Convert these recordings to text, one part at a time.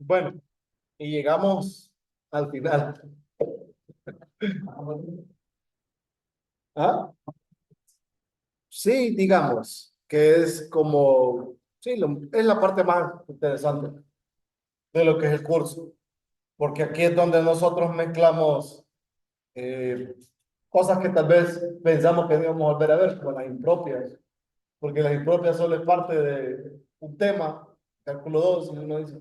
Bueno, y llegamos al final. ¿Ah? Sí, digamos que es como, sí, es la parte más interesante de lo que es el curso, porque aquí es donde nosotros mezclamos eh, cosas que tal vez pensamos que debemos volver a ver, como las impropias, porque las impropias solo es parte de un tema, cálculo 2 y uno dice,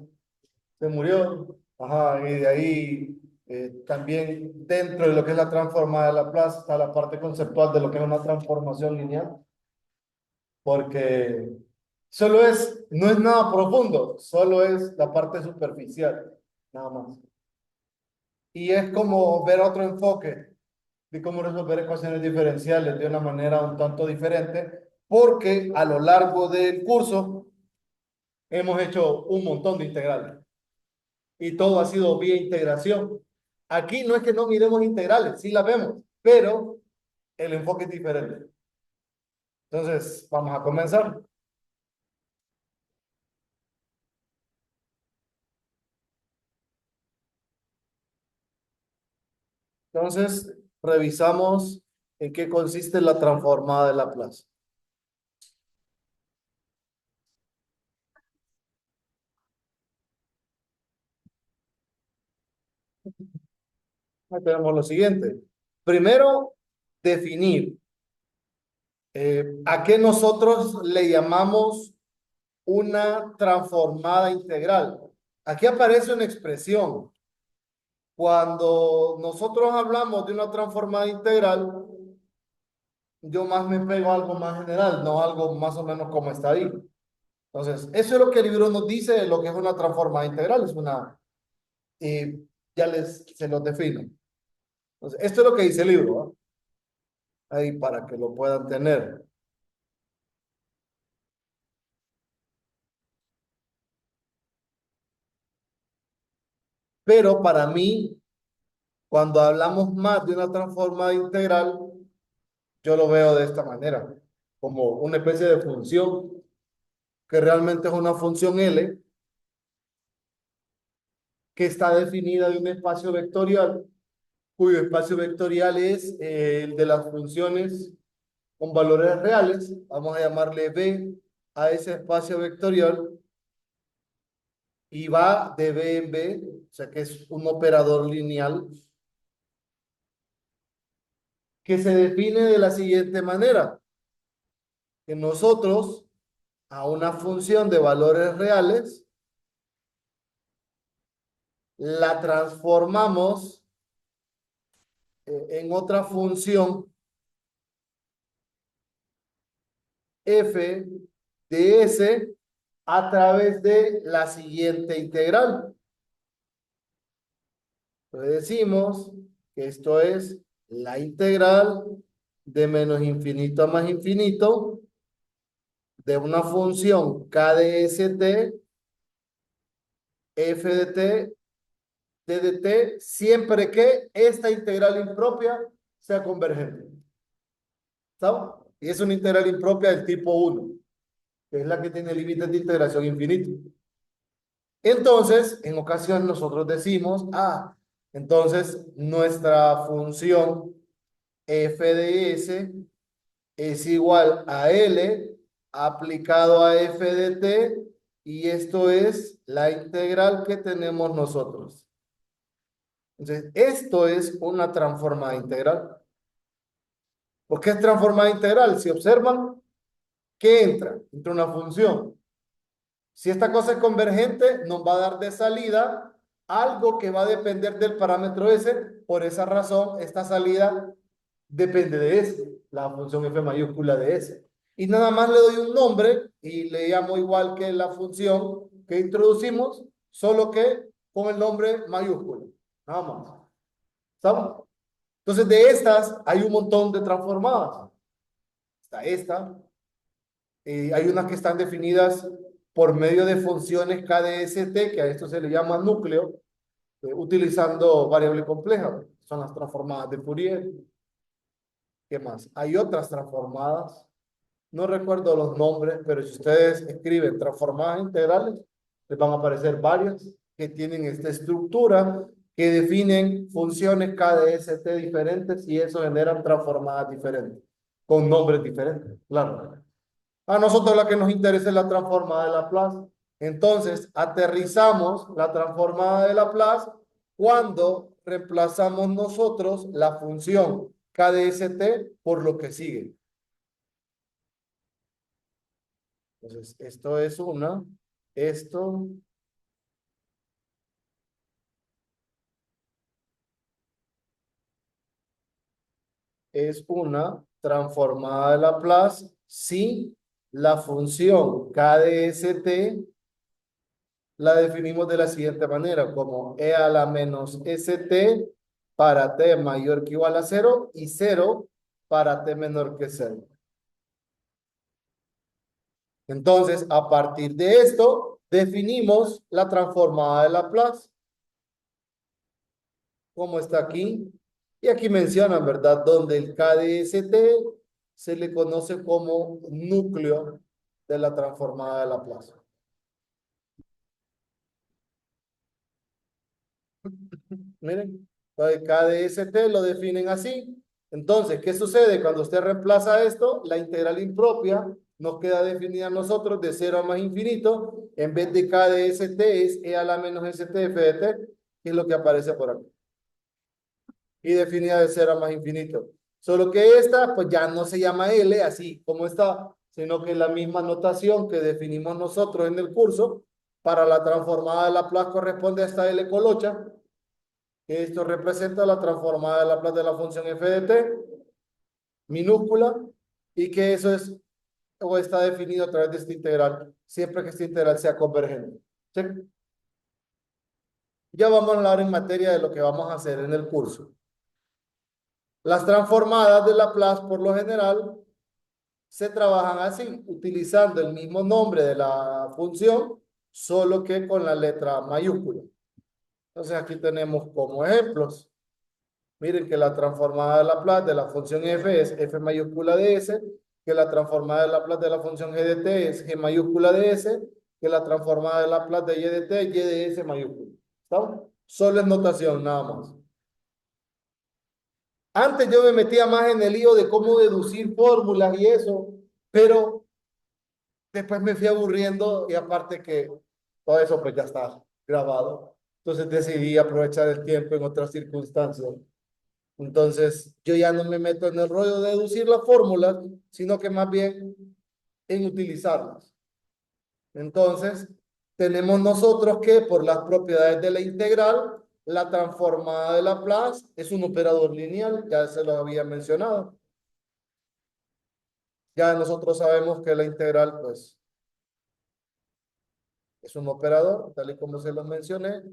se murió, ajá, y de ahí también dentro de lo que es la transformada de la plaza está la parte conceptual de lo que es una transformación lineal, porque no es nada profundo, solo es la parte superficial, nada más. Y es como ver otro enfoque de cómo resolver ecuaciones diferenciales de una manera un tanto diferente, porque a lo largo del curso hemos hecho un montón de integrales y todo ha sido vía integración. Aquí no es que no miremos integrales, sí las vemos, pero el enfoque es diferente. Entonces, vamos a comenzar. Entonces, revisamos en qué consiste la transformada de Laplace. Ahí tenemos lo siguiente. Primero, definir a qué nosotros le llamamos una transformada integral. Aquí aparece una expresión. Cuando nosotros hablamos de una transformada integral, yo más me pego a algo más general, no algo más o menos como está ahí. Entonces, eso es lo que el libro nos dice de lo que es una transformada integral, es una, ya se los defino. Entonces, esto es lo que dice el libro, ¿no? Ahí para que lo puedan tener. Pero para mí, cuando hablamos más de una transformada integral, yo lo veo de esta manera, como una especie de función que realmente es una función L que está definida de un espacio vectorial, cuyo espacio vectorial es el de las funciones con valores reales. Vamos a llamarle B a ese espacio vectorial y va de B en B, o sea que es un operador lineal que se define de la siguiente manera, que nosotros a una función de valores reales la transformamos en otra función f de s a través de la siguiente integral. Entonces decimos que esto es la integral de menos infinito a más infinito de una función k de st, f de t, t de t, siempre que esta integral impropia sea convergente. ¿Sabes? Y es una integral impropia del tipo 1, que es la que tiene límites de integración infinito. Entonces, en ocasión nosotros decimos, entonces nuestra función f de s es igual a L aplicado a f de t y esto es la integral que tenemos nosotros. Entonces, esto es una transformada integral. ¿Por qué es transformada integral? Si observan, ¿qué entra? Entra una función. Si esta cosa es convergente, nos va a dar de salida algo que va a depender del parámetro S. Por esa razón, esta salida depende de S, la función f mayúscula de S. Y nada más le doy un nombre y le llamo igual que la función que introducimos, solo que con el nombre mayúscula. Nada más. ¿Estamos? Entonces, de estas hay un montón de transformadas. Está esta. Hay unas que están definidas por medio de funciones KDST, que a esto se le llama núcleo, utilizando variable compleja. Son las transformadas de Fourier. ¿Qué más? Hay otras transformadas. No recuerdo los nombres, pero si ustedes escriben transformadas integrales, les van a aparecer varias que tienen esta estructura que definen funciones KDST diferentes y eso generan transformadas diferentes, con nombres diferentes, claro. A nosotros la que nos interesa es la transformada de Laplace. Entonces, aterrizamos la transformada de Laplace cuando reemplazamos nosotros la función KDST por lo que sigue. Entonces, esto es una, esto es una transformada de Laplace si la función KDST la definimos de la siguiente manera, como e a la menos st para t mayor que o igual a 0 y 0 para t menor que 0. Entonces, a partir de esto, definimos la transformada de Laplace, como está aquí. Y aquí mencionan, ¿verdad? Donde el KDST se le conoce como núcleo de la transformada de Laplace. Miren, el KDST lo definen así. Entonces, ¿qué sucede? Cuando usted reemplaza esto, la integral impropia nos queda definida a nosotros de 0 a más infinito. En vez de KDST es e a la menos st f de t, que es lo que aparece por aquí. Y definida de 0 a más infinito. Solo que esta, pues ya no se llama L, así como está, sino que es la misma notación que definimos nosotros en el curso. Para la transformada de Laplace corresponde a esta L colocha. Esto representa la transformada de Laplace de la función f de t, minúscula, y que eso es o está definido a través de esta integral, siempre que esta integral sea convergente. ¿Sí? Ya vamos a hablar en materia de lo que vamos a hacer en el curso. Las transformadas de Laplace, por lo general, se trabajan así, utilizando el mismo nombre de la función, solo que con la letra mayúscula. Entonces aquí tenemos como ejemplos. Miren que la transformada de Laplace de la función f es f mayúscula de s, que la transformada de Laplace de la función g de t es g mayúscula de s, que la transformada de Laplace de y de t es y de s mayúscula. ¿Estamos? Solo es notación, nada más. Antes yo me metía más en el lío de cómo deducir fórmulas y eso, pero después me fui aburriendo y aparte que todo eso pues ya está grabado. Entonces decidí aprovechar el tiempo en otras circunstancias. Entonces, yo ya no me meto en el rollo de deducir las fórmulas, sino que más bien en utilizarlas. Entonces, tenemos nosotros que por las propiedades de la integral, la transformada de Laplace es un operador lineal, ya se lo había mencionado. Ya nosotros sabemos que la integral, pues, es un operador, tal y como se lo mencioné.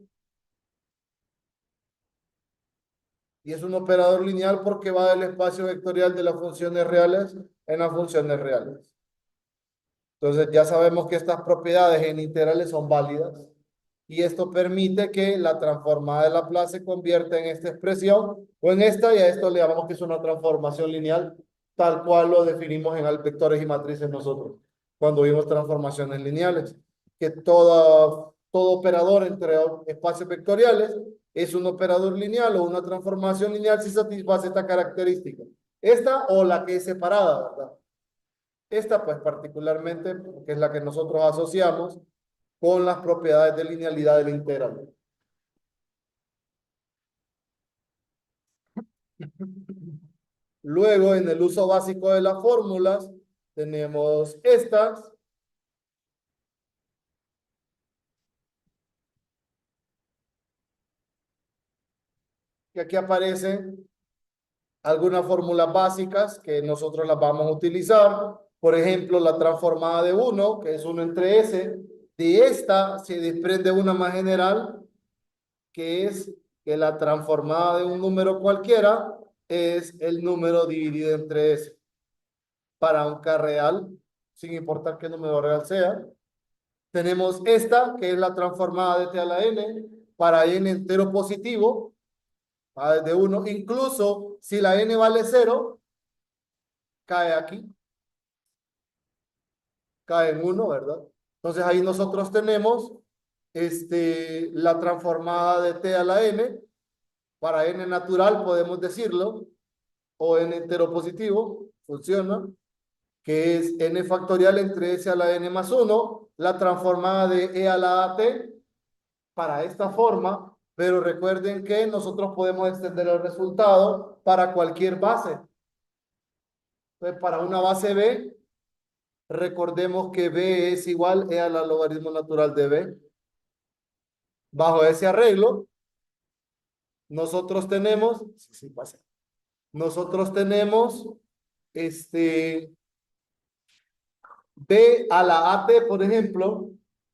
Y es un operador lineal porque va del espacio vectorial de las funciones reales en las funciones reales. Entonces ya sabemos que estas propiedades en integrales son válidas y esto permite que la transformada de Laplace se convierta en esta expresión o en esta y a esto le llamamos que es una transformación lineal tal cual lo definimos en vectores y matrices nosotros cuando vimos transformaciones lineales, que todo operador entre espacios vectoriales es un operador lineal o una transformación lineal si satisface esta característica. Esta o la que es separada, ¿verdad? Esta, pues, particularmente, que es la que nosotros asociamos con las propiedades de linealidad de la integral. Luego, en el uso básico de las fórmulas, tenemos estas, que aquí aparecen algunas fórmulas básicas que nosotros las vamos a utilizar. Por ejemplo, la transformada de 1, que es 1 entre s. De esta se desprende una más general, que es que la transformada de un número cualquiera es el número dividido entre s para un k real, sin importar qué número real sea. Tenemos esta, que es la transformada de t a la n, para n entero positivo, de 1. Incluso si la n vale 0, cae aquí, cae en 1, ¿verdad? Entonces ahí nosotros tenemos la transformada de t a la n, para n natural podemos decirlo, o n entero positivo, funciona, que es n factorial entre s a la n más 1, la transformada de e a la at, para esta forma, pero recuerden que nosotros podemos extender el resultado para cualquier base. Entonces, para una base B, recordemos que B es igual a al logaritmo natural de B. Bajo ese arreglo, nosotros tenemos, sí, sí, pasa. Nosotros tenemos B a la AT, por ejemplo,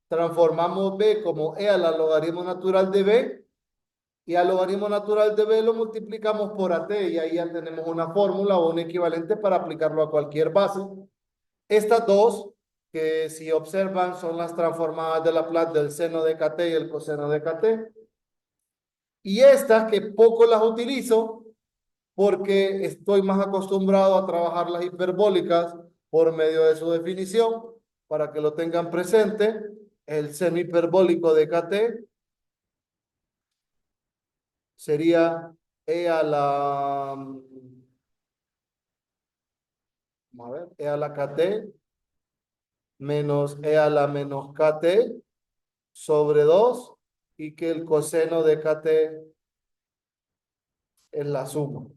transformamos B como E al logaritmo natural de B, y al logaritmo natural de B lo multiplicamos por AT, y ahí ya tenemos una fórmula o un equivalente para aplicarlo a cualquier base. Estas dos, que si observan, son las transformadas de Laplace del seno de kt y el coseno de kt. Y estas que poco las utilizo porque estoy más acostumbrado a trabajar las hiperbólicas por medio de su definición, para que lo tengan presente. El seno hiperbólico de kt sería e a la, vamos a ver, e a la kt menos e a la menos kt sobre 2, y que el coseno de kt es la suma.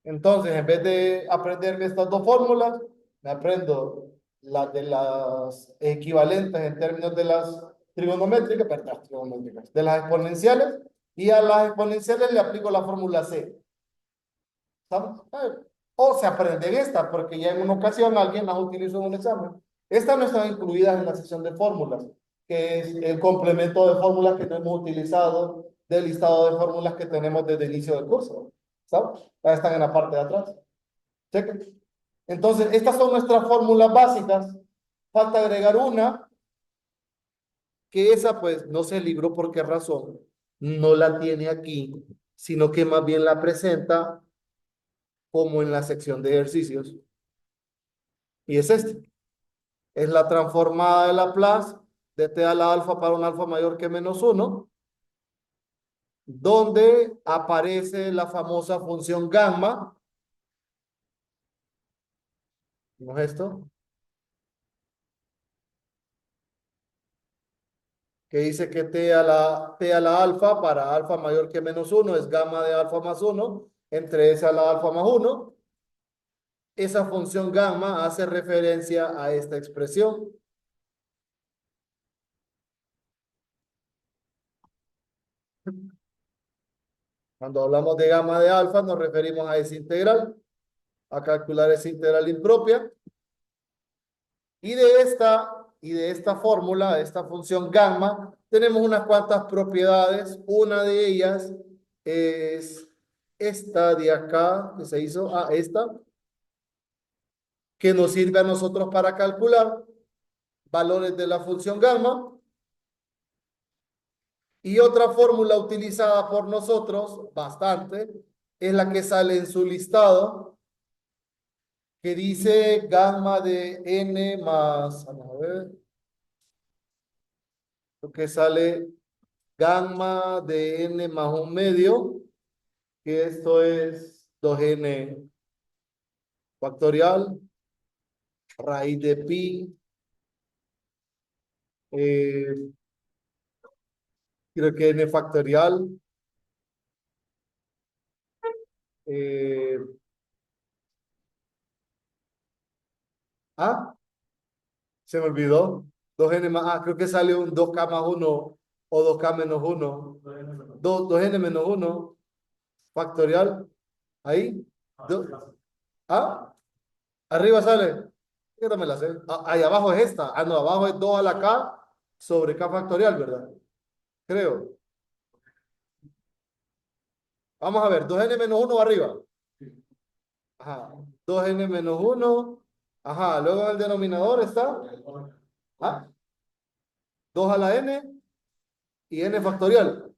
Entonces, en vez de aprenderme estas dos fórmulas, me aprendo las de las equivalentes en términos de las trigonométricas, perdón, trigonométricas, de las exponenciales, y a las exponenciales le aplico la fórmula C. ¿Sabes? O se aprenden estas, porque ya en una ocasión alguien las utilizó en un examen. Estas no están incluidas en la sección de fórmulas, que es el complemento de fórmulas que no hemos utilizado del listado de fórmulas que tenemos desde el inicio del curso. ¿Sabes? Ya están en la parte de atrás. Chequen. Entonces, estas son nuestras fórmulas básicas. Falta agregar una, que esa pues no se libró por qué razón. No la tiene aquí, sino que más bien la presenta como en la sección de ejercicios. Y es este. Es la transformada de Laplace de t a la alfa para un alfa mayor que menos 1, donde aparece la famosa función gamma. ¿No es esto? Que dice que t a la alfa para alfa mayor que menos 1 es gamma de alfa más 1 entre s a la alfa más 1. Esa función gamma hace referencia a esta expresión. Cuando hablamos de gamma de alfa nos referimos a esa integral, a calcular esa integral impropia. Y de esta fórmula, de esta función gamma, tenemos unas cuantas propiedades. Una de ellas es esta de acá, que se hizo, esta, que nos sirve a nosotros para calcular valores de la función gamma. Y otra fórmula utilizada por nosotros, bastante, es la que sale en su listado, que dice gamma de n más, vamos a ver, lo que sale gamma de n más un medio, que esto es 2n factorial, raíz de pi, eh, creo que n factorial, eh, ah, se me olvidó, 2n más, creo que sale un 2k más 1 o 2k menos 1, 2n menos 1 factorial, ahí, ah, arriba sale, yo no me la sé, ahí abajo es esta, no, abajo es 2 a la k sobre k factorial, ¿verdad? Creo. Vamos a ver, 2n menos 1 arriba. Ajá, 2n menos 1. Ajá, luego en el denominador está, ¿ah? 2 a la n y n factorial.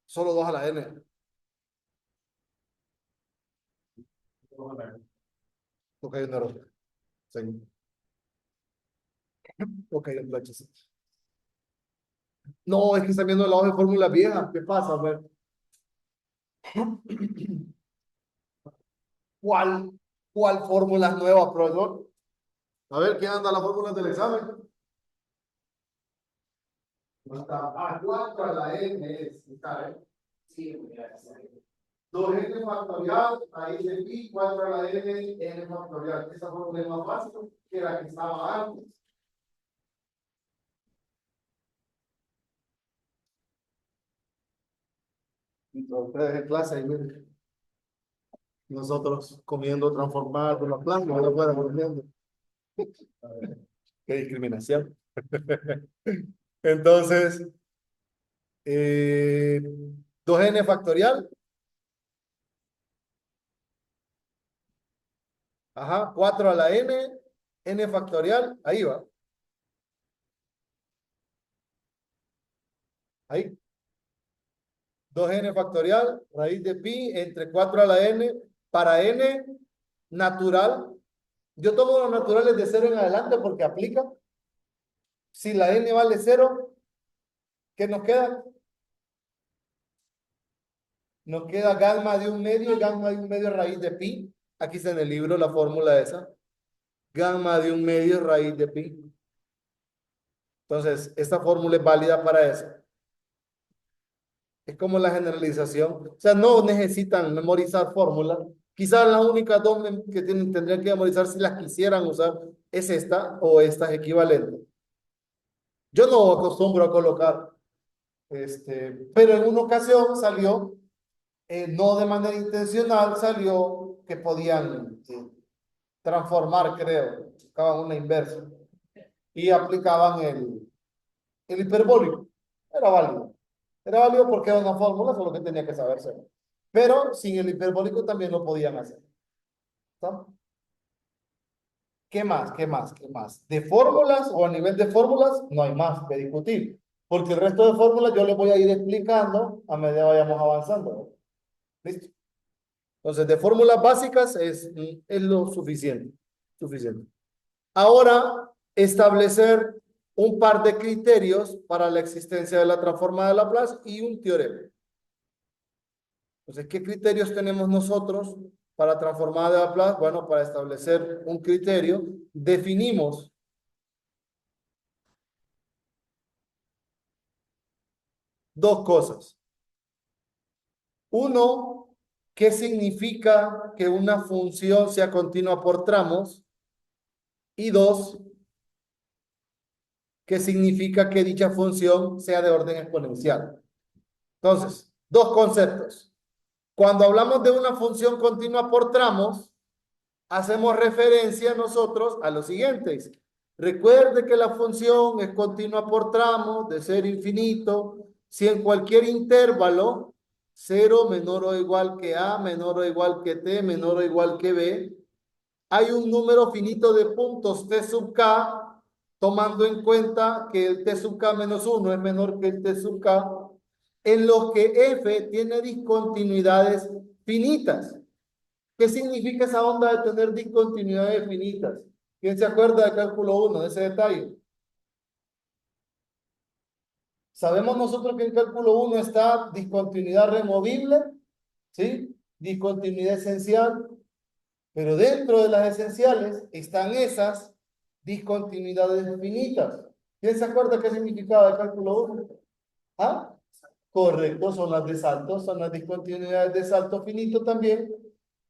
Solo 2 a la n. Ok, un error. Sí. Ok, un bache. No, es que están viendo la hoja de fórmula vieja. ¿Qué pasa? A ver. ¿Cuál, cuál fórmula nueva, profesor? A ver, ¿quién anda las fórmulas del examen? No está. Ah, 4 a la n es. Está, ¿eh? Sí, 2n factorial, raíz de pi, 4 a la n factorial. Esa fórmula es más fácil que la que estaba antes. Mientras ustedes en clase y miren, nosotros comiendo transformar con los planos, no fuera comiendo. Qué discriminación. Entonces, eh, 2n factorial, ajá, 4 a la n factorial, ahí va, ahí, 2n factorial, raíz de pi entre 4 a la n, para n natural, yo tomo los naturales de 0 en adelante porque aplica, si la n vale 0, ¿qué nos queda? Nos queda gamma de un medio y gamma de un medio raíz de pi. Aquí está en el libro la fórmula esa. Gamma de un medio raíz de pi. Entonces, esta fórmula es válida para eso. Es como la generalización. O sea, no necesitan memorizar fórmulas. Quizás las únicas dos que tendrían que memorizar si las quisieran usar es esta o estas equivalentes. Yo no acostumbro a colocar, pero en una ocasión salió, no de manera intencional, salió que podían transformar, creo, buscaban una inversa y aplicaban el hiperbólico. Era válido. Era válido porque era una fórmula, solo que tenía que saberse. Pero sin el hiperbólico también lo podían hacer. ¿Está? ¿Qué más? ¿Qué más? ¿Qué más? De fórmulas o a nivel de fórmulas, no hay más que discutir. Porque el resto de fórmulas yo les voy a ir explicando a medida que vayamos avanzando, ¿no? ¿Listo? Entonces, de fórmulas básicas es lo suficiente. Suficiente. Ahora, establecer un par de criterios para la existencia de la transformada de Laplace y un teorema. Entonces, ¿qué criterios tenemos nosotros para transformada de Laplace? Bueno, para establecer un criterio, definimos dos cosas. Uno, ¿qué significa que una función sea continua por tramos? Y dos, ¿qué significa que dicha función sea de orden exponencial? Entonces, dos conceptos. Cuando hablamos de una función continua por tramos, hacemos referencia nosotros a los siguientes. Recuerde que la función es continua por tramos de 0 a infinito. Si en cualquier intervalo, 0 menor o igual que a, menor o igual que t, menor o igual que b, hay un número finito de puntos t sub k, tomando en cuenta que el t sub k menos 1 es menor que el t sub k, en los que f tiene discontinuidades finitas. ¿Qué significa esa onda de tener discontinuidades finitas? ¿Quién se acuerda de cálculo 1, de ese detalle? Sabemos nosotros que en cálculo 1 está discontinuidad removible, ¿sí? Discontinuidad esencial, pero dentro de las esenciales están esas discontinuidades finitas. ¿Quién se acuerda qué significaba el cálculo 1? ¿Ah? Correcto, son las de salto, son las discontinuidades de salto finito también.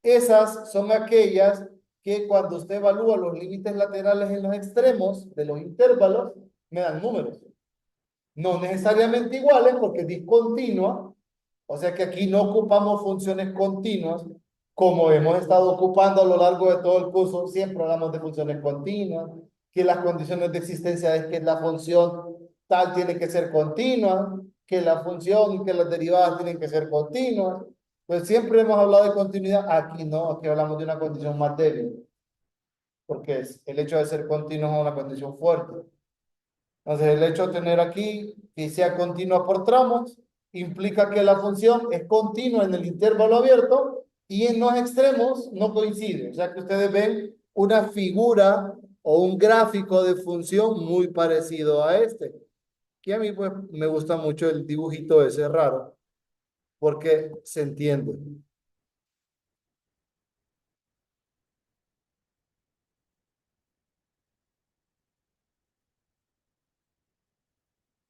Esas son aquellas que cuando usted evalúa los límites laterales en los extremos de los intervalos, me dan números. No necesariamente iguales porque es discontinua, o sea que aquí no ocupamos funciones continuas, como hemos estado ocupando a lo largo de todo el curso, siempre hablamos de funciones continuas, que las condiciones de existencia es que la función tal tiene que ser continua, que la función y que las derivadas tienen que ser continuas. Pues siempre hemos hablado de continuidad, aquí no, aquí hablamos de una condición más débil, porque el hecho de ser continuo es una condición fuerte. Entonces, el hecho de tener aquí que sea continua por tramos implica que la función es continua en el intervalo abierto y en los extremos no coincide. O sea que ustedes ven una figura o un gráfico de función muy parecido a este, que a mí pues me gusta mucho el dibujito ese raro, porque se entiende.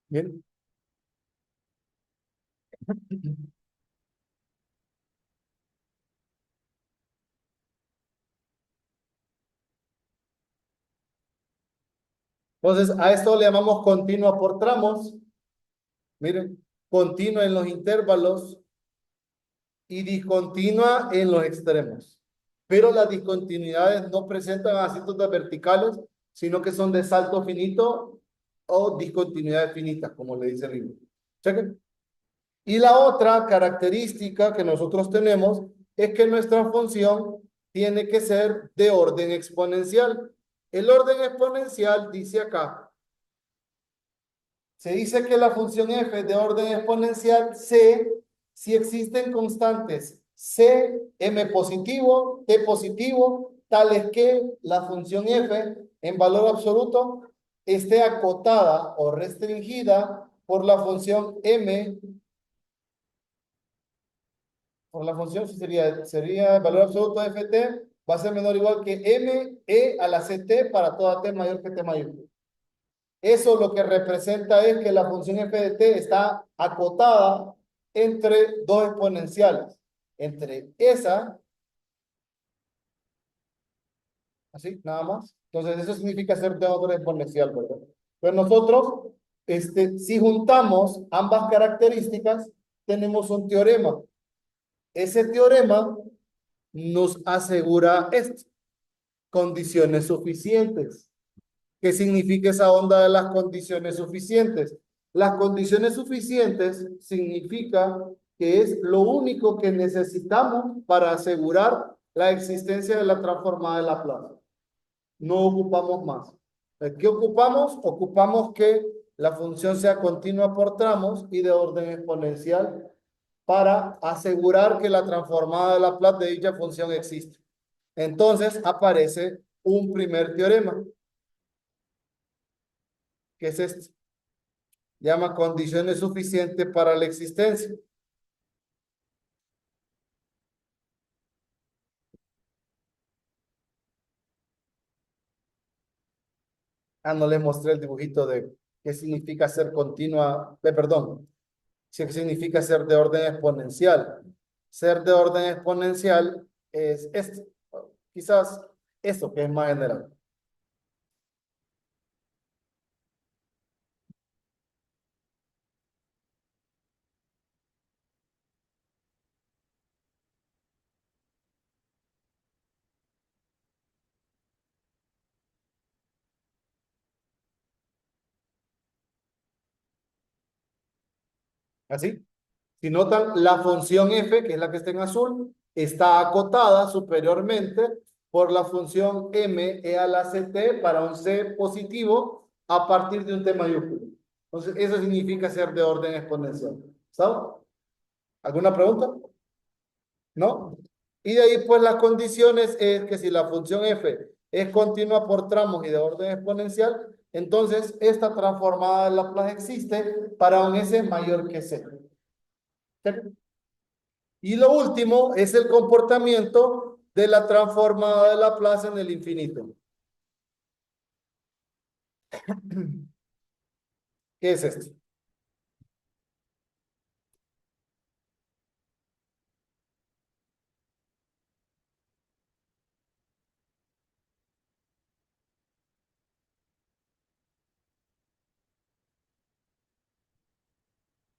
Bien. Entonces, a esto le llamamos continua por tramos. Miren, continua en los intervalos y discontinua en los extremos. Pero las discontinuidades no presentan asítotas verticales, sino que son de salto finito o discontinuidades finitas, como le dice el libro. Chequen. Y la otra característica que nosotros tenemos es que nuestra función tiene que ser de orden exponencial. El orden exponencial dice acá, se dice que la función f es de orden exponencial c si existen constantes c, m positivo, t positivo, tales que la función f en valor absoluto esté acotada o restringida por la función m, por la función sería el valor absoluto de ft va a ser menor o igual que m e a la ct para toda t mayor que t mayúscula. Eso lo que representa es que la función f de t está acotada entre dos exponenciales. Entre esa, así, nada más. Entonces, eso significa ser de orden exponencial, ¿verdad? Pero nosotros, si juntamos ambas características, tenemos un teorema. Ese teorema nos asegura esto, condiciones suficientes. ¿Qué significa esa onda de las condiciones suficientes? Las condiciones suficientes significa que es lo único que necesitamos para asegurar la existencia de la transformada de Laplace. No ocupamos más. ¿Qué ocupamos? Ocupamos que la función sea continua por tramos y de orden exponencial para asegurar que la transformada de Laplace de dicha función existe. Entonces aparece un primer teorema, que es este. Llama condiciones suficientes para la existencia. Ah, no le mostré el dibujito de qué significa ser continua, perdón, qué significa ser de orden exponencial. Ser de orden exponencial es esto, quizás esto que es más general. Así. Si notan, la función f, que es la que está en azul, está acotada superiormente por la función m e a la ct para un c positivo a partir de un t mayúsculo. Entonces, eso significa ser de orden exponencial. ¿Sabes? ¿Alguna pregunta? ¿No? Y de ahí, pues, las condiciones es que si la función f es continua por tramos y de orden exponencial, entonces esta transformada de Laplace existe para un s mayor que c. Y lo último es el comportamiento de la transformada de Laplace en el infinito. ¿Qué es esto?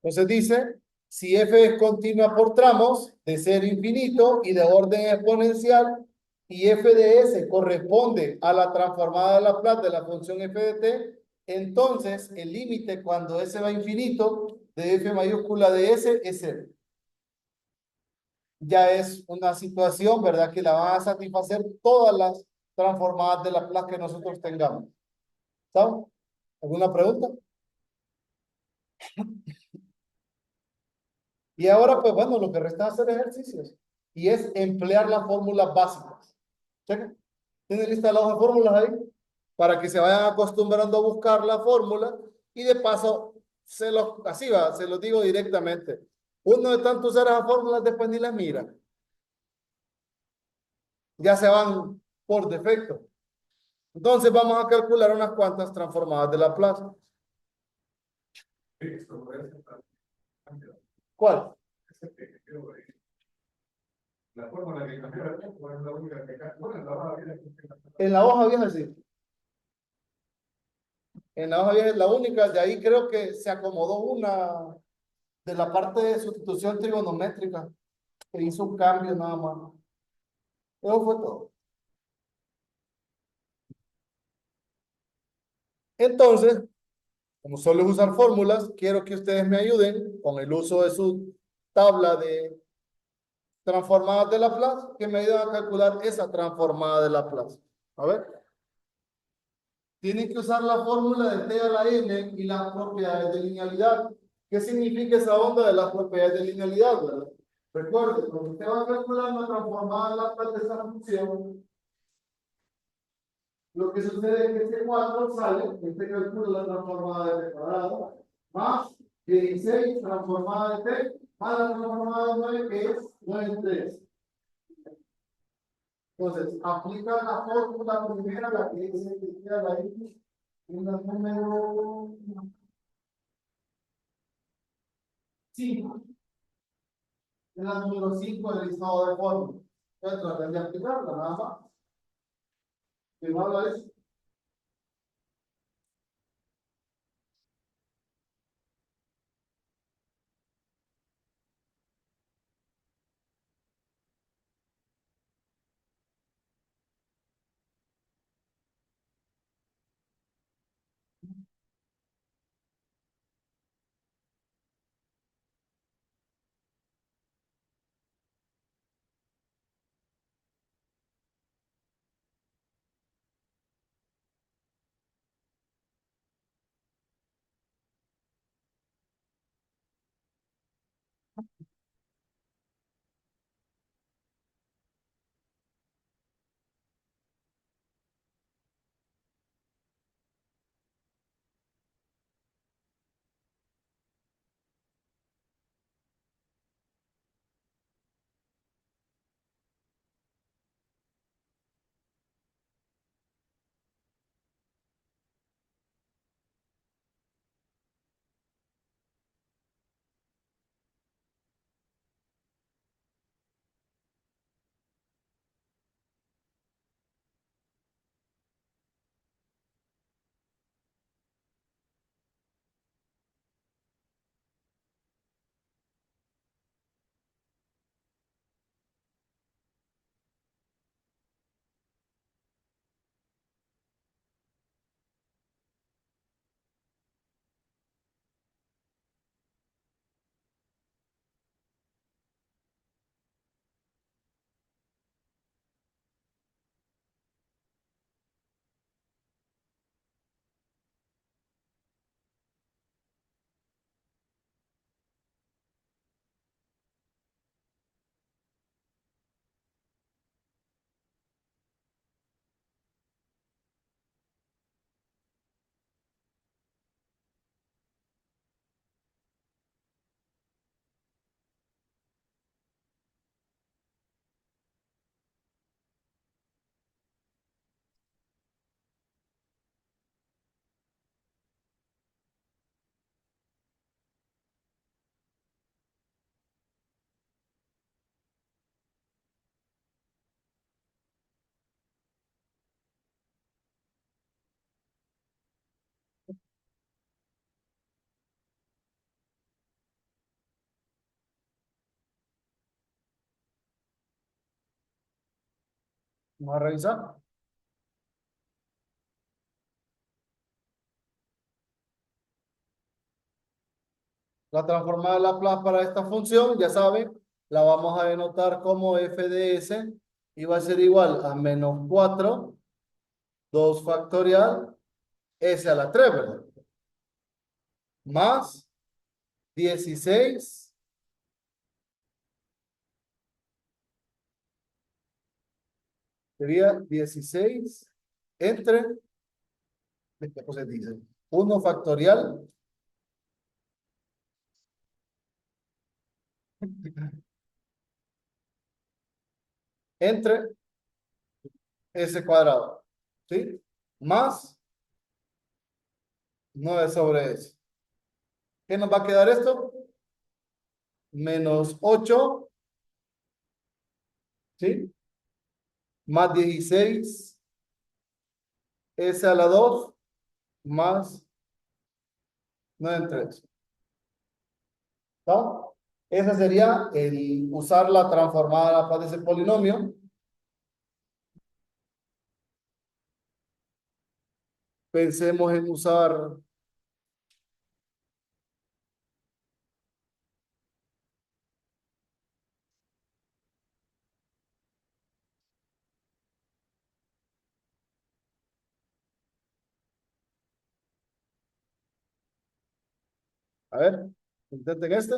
Entonces dice, si f es continua por tramos de ser infinito y de orden exponencial, y f de s corresponde a la transformada de Laplace de la función f de t, entonces el límite cuando s va a infinito de f mayúscula de s es 0. Ya es una situación, ¿verdad? Que la van a satisfacer todas las transformadas de Laplace que nosotros tengamos. ¿Saben? ¿Alguna pregunta? Y ahora, pues bueno, lo que resta es hacer ejercicios. y es emplear las fórmulas básicas. Chequen. ¿Tienen lista la hoja de fórmulas ahí? Para que se vayan acostumbrando a buscar la fórmula y de paso, así va, se los digo directamente. Uno de tanto usar esas fórmulas después ni las mira. Ya se van por defecto. Entonces vamos a calcular unas cuantas transformadas de Laplace. ¿Cuál? La fórmula que cambió es la única que bueno, en la hoja vieja sí. En la hoja vieja es la única, de ahí creo que se acomodó una de la parte de sustitución trigonométrica, que hizo un cambio nada más. Eso fue todo. Entonces, como solo es usar fórmulas, quiero que ustedes me ayuden con el uso de su tabla de transformadas de Laplace, que me ayuden a calcular esa transformada de Laplace. A ver. Tienen que usar la fórmula de T a la N y las propiedades de linealidad. ¿Qué significa esa onda de las propiedades de linealidad, verdad? Recuerde, cuando usted va calculando la transformada de Laplace de esa función, lo que sucede es que este 4 sale, este calcula la transformada de t cuadrado, más 16 transformada de t, más la transformada de 9, que es 9 en 3. Entonces, aplica la fórmula primera, la que dice que queda la x, en el número 5, en la número 5 del listado de fórmulas. Entonces, traten de aplicarla, nada más. Primero es vamos a revisar. La transformada de Laplace para esta función, ya saben, la vamos a denotar como f de s y va a ser igual a menos 4, 2 factorial, s a la 3, ¿verdad? Más 16 Sería 16 entre, después se dice, 1 factorial entre S cuadrado, ¿sí? Más 9 sobre S. ¿Qué nos va a quedar esto? Menos 8, ¿sí? Más 16 S a la 2 más 9 entre 3. ¿Está? Ese sería el usar la transformada para ese polinomio. Pensemos en usar, a ver, intenten este.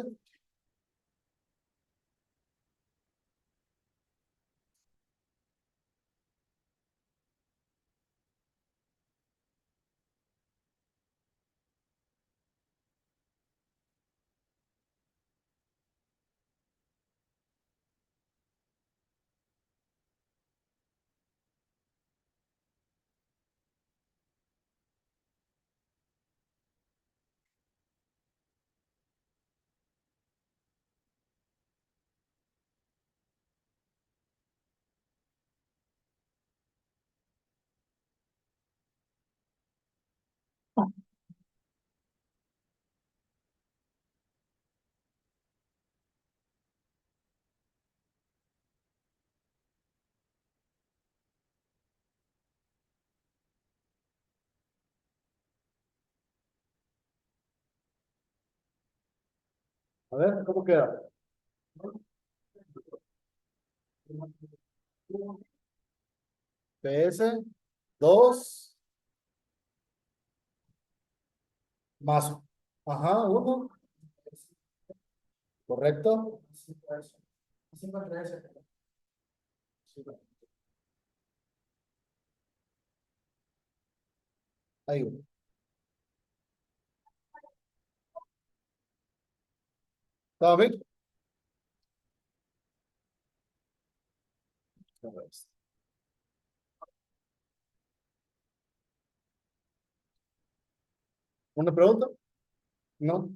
A ver, ¿cómo queda? PS 2 más, ajá, 1, correcto. Ahí, ¿está bien? ¿Una pregunta? No.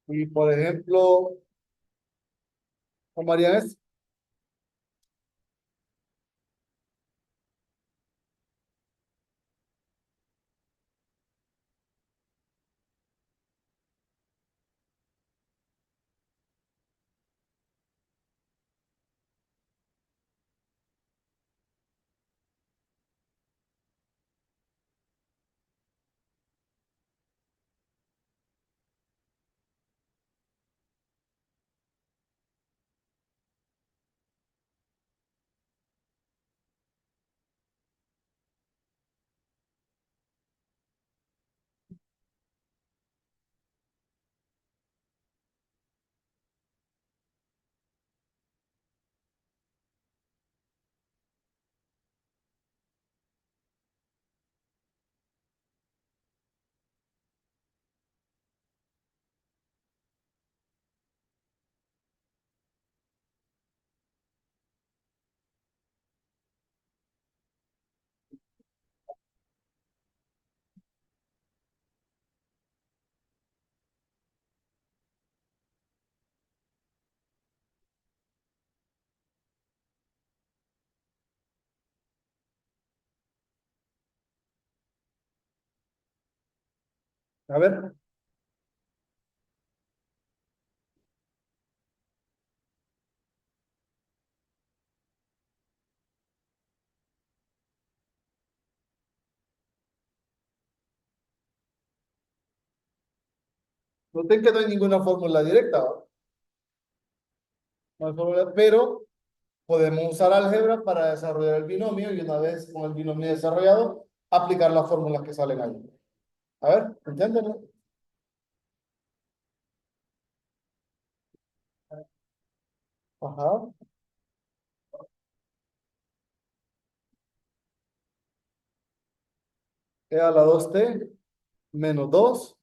Y por ejemplo, ¿cómo harían esto? A ver, noten que no hay ninguna fórmula directa, ¿va? No hay fórmula, pero podemos usar álgebra para desarrollar el binomio y una vez con el binomio desarrollado, aplicar las fórmulas que salen ahí. A ver, ¿entienden? Ajá. E a la 2t menos 2.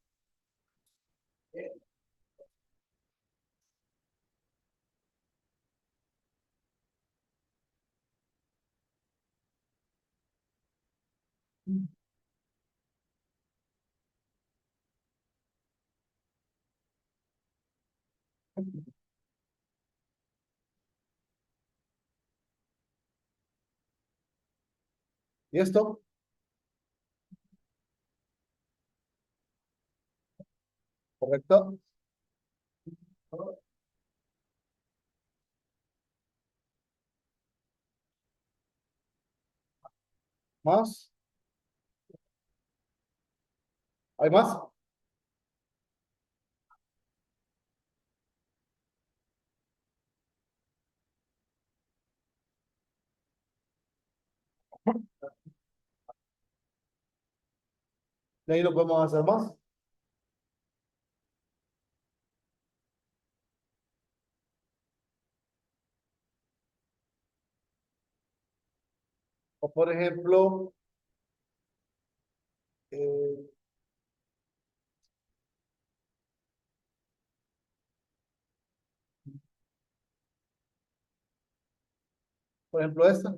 ¿Y esto? ¿Correcto? ¿Más? ¿Hay más? De ahí lo podemos hacer más. O eh, por ejemplo esta.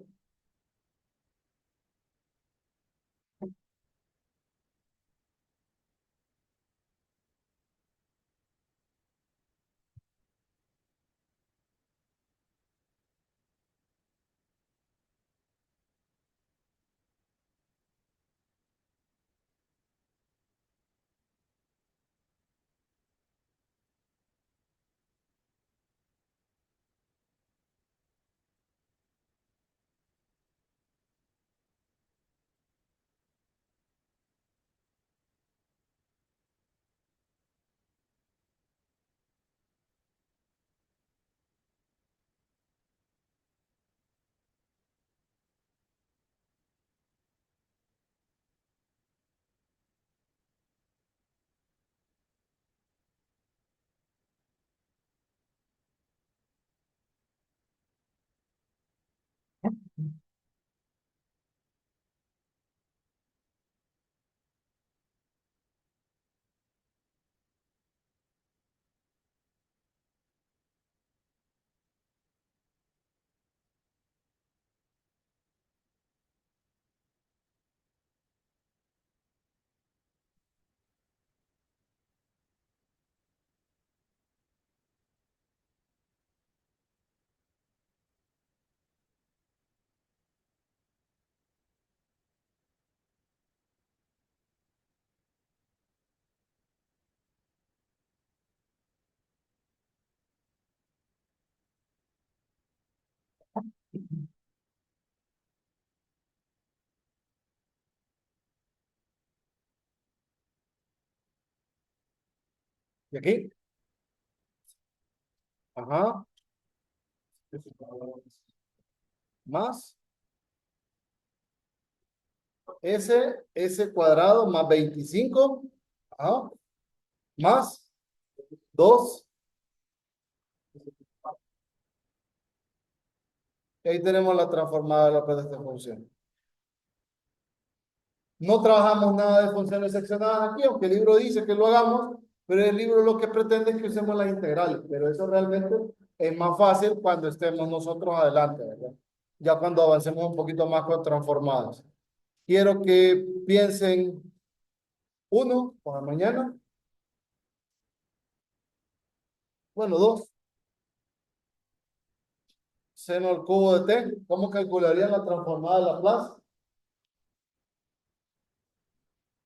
¿Y aquí? Ajá. Más S, S cuadrado más 25. Ajá. Más 2. Y ahí tenemos la transformada de López de esta función. No trabajamos nada de funciones seccionadas aquí, aunque el libro dice que lo hagamos, pero el libro lo que pretende es que usemos las integrales, pero eso realmente es más fácil cuando estemos nosotros adelante, ¿verdad? Ya cuando avancemos un poquito más con transformadas. Quiero que piensen uno para mañana, bueno, dos, seno al cubo de t. ¿Cómo calcularían la transformada de Laplace?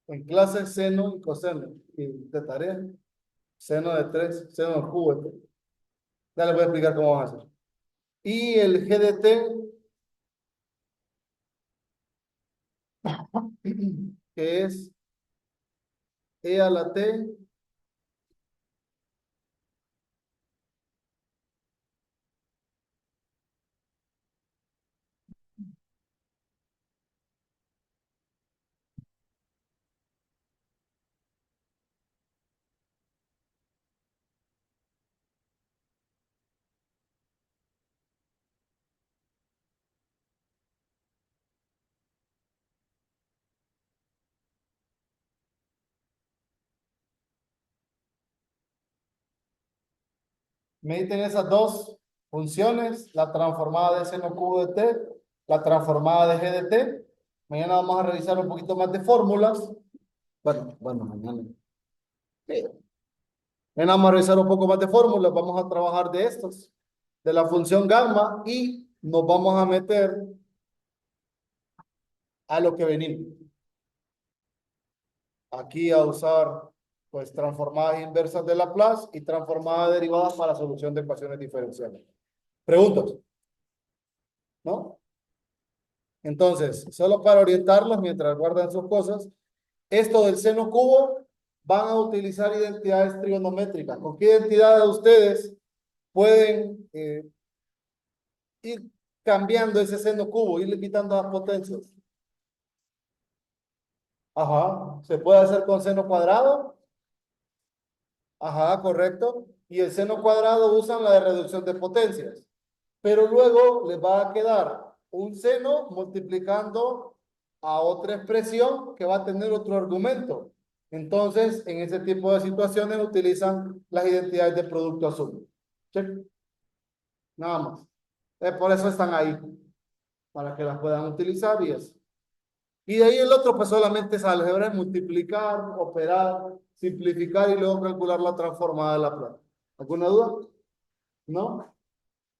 En clase seno y coseno. Y de tarea, seno de 3, seno al cubo de t. Ya les voy a explicar cómo van a hacer. Y el g de t, que es e a la t Mediten esas dos funciones, la transformada de seno cubo de t, la transformada de g de t. Mañana vamos a revisar un poquito más de fórmulas. Bueno, mañana. Sí. Mañana vamos a revisar un poco más de fórmulas, vamos a trabajar de estos, de la función gamma y nos vamos a meter a lo que venimos. Aquí a usar pues transformadas inversas de Laplace y transformadas derivadas para solución de ecuaciones diferenciales. ¿Preguntas? ¿No? Entonces, solo para orientarlos mientras guardan sus cosas, esto del seno cubo van a utilizar identidades trigonométricas. ¿Con qué identidades ustedes pueden ir cambiando ese seno cubo, ir limitando las potencias? Ajá, se puede hacer con seno cuadrado. Ajá, correcto. Y el seno cuadrado usan la de reducción de potencias. Pero luego les va a quedar un seno multiplicando a otra expresión que va a tener otro argumento. Entonces, en ese tipo de situaciones utilizan las identidades de producto azul. Check. Nada más. Por eso están ahí, para que las puedan utilizar y eso. Y de ahí el otro, pues solamente es álgebra, es multiplicar, operar, simplificar y luego calcular la transformada de la plata. ¿Alguna duda? ¿No?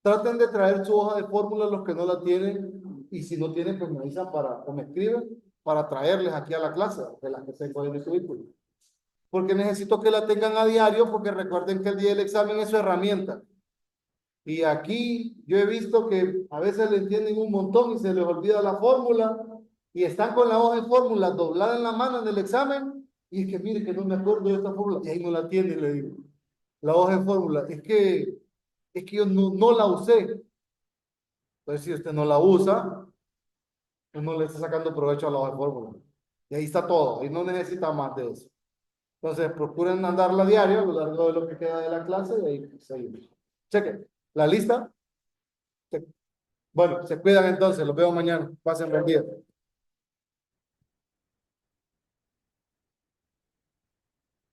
Traten de traer su hoja de fórmulas los que no la tienen y si no tienen, pues me avisan o me escriben para traerles aquí a la clase de las que tengo en el currículum. Porque necesito que la tengan a diario porque recuerden que el día del examen es su herramienta. Y aquí yo he visto que a veces le entienden un montón y se les olvida la fórmula y están con la hoja de fórmula doblada en la mano en el examen y es que mire que no me acuerdo de esta fórmula y ahí no la tiene, le digo. La hoja de fórmula, es que yo no la usé. Entonces, si usted no la usa, pues no le está sacando provecho a la hoja de fórmula. Y ahí está todo, y no necesita más de eso. Entonces, procuren andarla diario a lo largo de lo que queda de la clase y ahí seguimos. Cheque, ¿la lista? Cheque. Bueno, se cuidan entonces, los veo mañana. Pasen buen día.